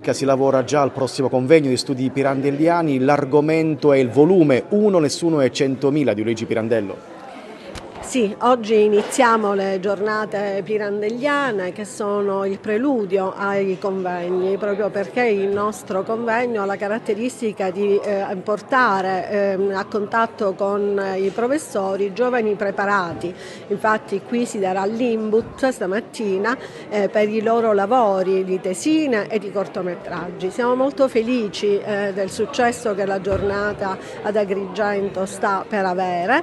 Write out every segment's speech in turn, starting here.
Ricca si lavora già al prossimo convegno di studi pirandelliani, l'argomento è il volume Uno, Nessuno e 100.000 di Luigi Pirandello. Sì, oggi iniziamo le giornate pirandelliane che sono il preludio ai convegni, proprio perché il nostro convegno ha la caratteristica di portare a contatto con i professori giovani preparati. Infatti qui si darà l'input stamattina per i loro lavori di tesine e di cortometraggi. Siamo molto felici del successo che la giornata ad Agrigento sta per avere,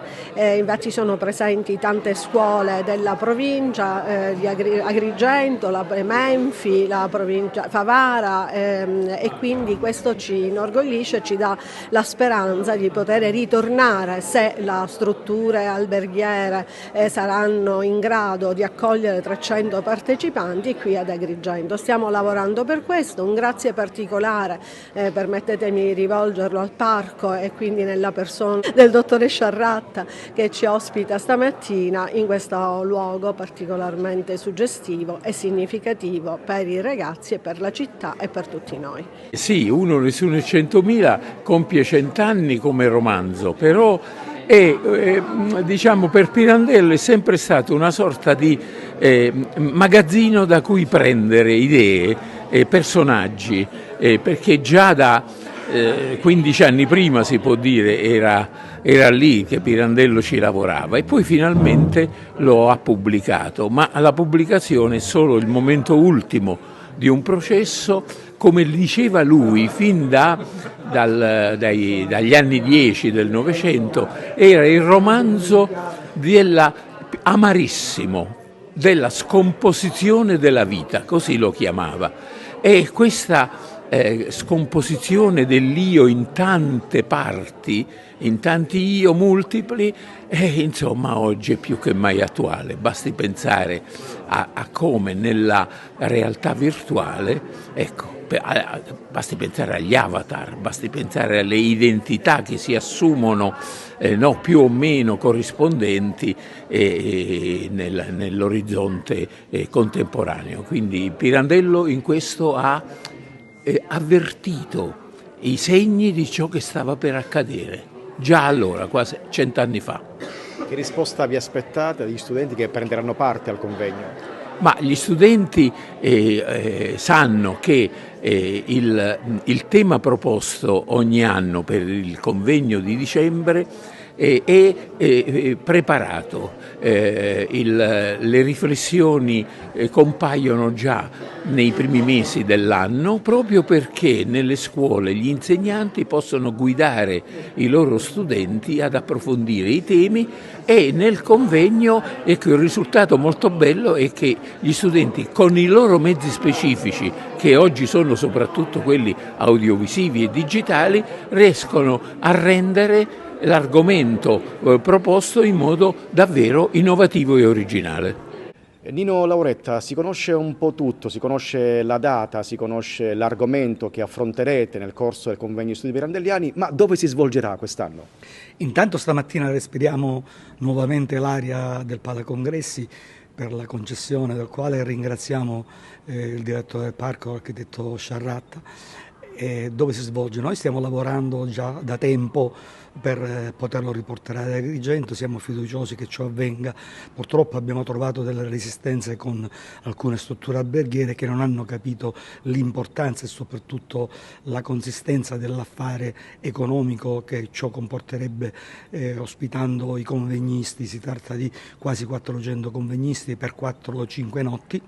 infatti sono presenti tante scuole della provincia di Agrigento, la Menfi, la provincia Favara e quindi questo ci inorgoglisce e ci dà la speranza di poter ritornare, se le strutture alberghiere saranno in grado di accogliere 300 partecipanti qui ad Agrigento. Stiamo lavorando per questo, un grazie particolare, permettetemi di rivolgerlo al parco e quindi nella persona del dottore Sciarratta che ci ospita stamattina in questo luogo particolarmente suggestivo e significativo per i ragazzi e per la città e per tutti noi. Sì, Uno, Nessuno e 100.000 compie 100 anni come romanzo, però diciamo per Pirandello è sempre stato una sorta di magazzino da cui prendere idee e personaggi, perché già da 15 anni prima, si può dire, era lì che Pirandello ci lavorava e poi finalmente lo ha pubblicato, ma la pubblicazione è solo il momento ultimo di un processo, come diceva lui, fin dagli anni 10 del Novecento, era il romanzo amarissimo della scomposizione della vita, così lo chiamava, e questa scomposizione dell'io in tante parti, in tanti io multipli, insomma oggi è più che mai attuale. Basti pensare a come nella realtà virtuale, basti pensare agli avatar, basti pensare alle identità che si assumono più o meno corrispondenti nell'orizzonte contemporaneo. Quindi Pirandello in questo ha avvertito i segni di ciò che stava per accadere, già allora, quasi 100 anni fa. Che risposta vi aspettate dagli studenti che prenderanno parte al convegno? Ma gli studenti sanno che il tema proposto ogni anno per il convegno di dicembre è preparato, le riflessioni compaiono già nei primi mesi dell'anno, proprio perché nelle scuole gli insegnanti possono guidare i loro studenti ad approfondire i temi, e nel convegno il risultato molto bello è che gli studenti con i loro mezzi specifici, che oggi sono soprattutto quelli audiovisivi e digitali, riescono a rendere l'argomento proposto in modo davvero innovativo e originale. Nino Lauretta, si conosce un po' tutto, si conosce la data, si conosce l'argomento che affronterete nel corso del convegno di studi pirandelliani, ma dove si svolgerà quest'anno? Intanto stamattina respiriamo nuovamente l'aria del Palacongressi, per la concessione del quale ringraziamo il direttore del parco, l'architetto Sciarratta. Dove si svolge? Noi stiamo lavorando già da tempo per poterlo riportare ad Agrigento, siamo fiduciosi che ciò avvenga. Purtroppo abbiamo trovato delle resistenze con alcune strutture alberghiere che non hanno capito l'importanza e soprattutto la consistenza dell'affare economico che ciò comporterebbe ospitando i convegnisti. Si tratta di quasi 400 convegnisti per 4 o 5 notti.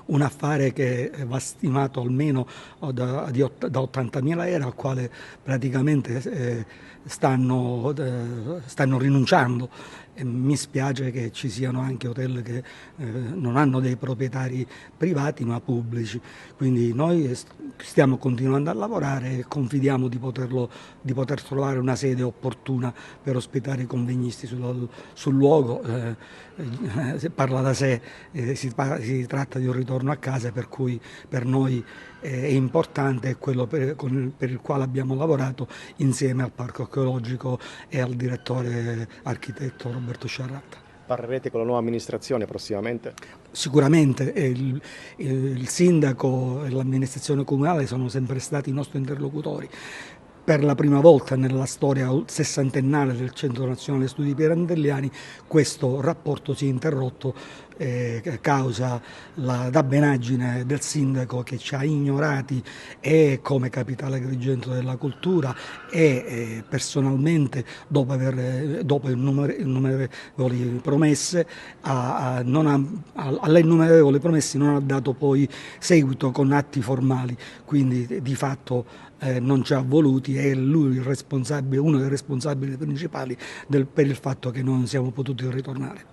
Un affare che va stimato almeno da 80.000 euro, al quale praticamente stanno rinunciando. Mi spiace che ci siano anche hotel che non hanno dei proprietari privati ma pubblici, quindi noi stiamo continuando a lavorare e confidiamo di poter trovare una sede opportuna per ospitare i convegnisti sul luogo. Parla da sé, si tratta di un ritorno a casa, per cui per noi è importante, è quello per il quale abbiamo lavorato insieme al Parco Archeologico e al direttore architetto Roberto Sciarratta. Parlerete con la nuova amministrazione prossimamente? Sicuramente il sindaco e l'amministrazione comunale sono sempre stati i nostri interlocutori. Per la prima volta nella storia sessantennale del Centro Nazionale Studi Pirandelliani questo rapporto si è interrotto causa la dabbenaggine del sindaco che ci ha ignorati e come capitale agrigento della cultura e personalmente dopo innumerevoli promesse alle innumerevoli promesse non ha dato poi seguito con atti formali, quindi di fatto non ci ha voluti, è lui il responsabile, uno dei responsabili principali per il fatto che non siamo potuti ritornare.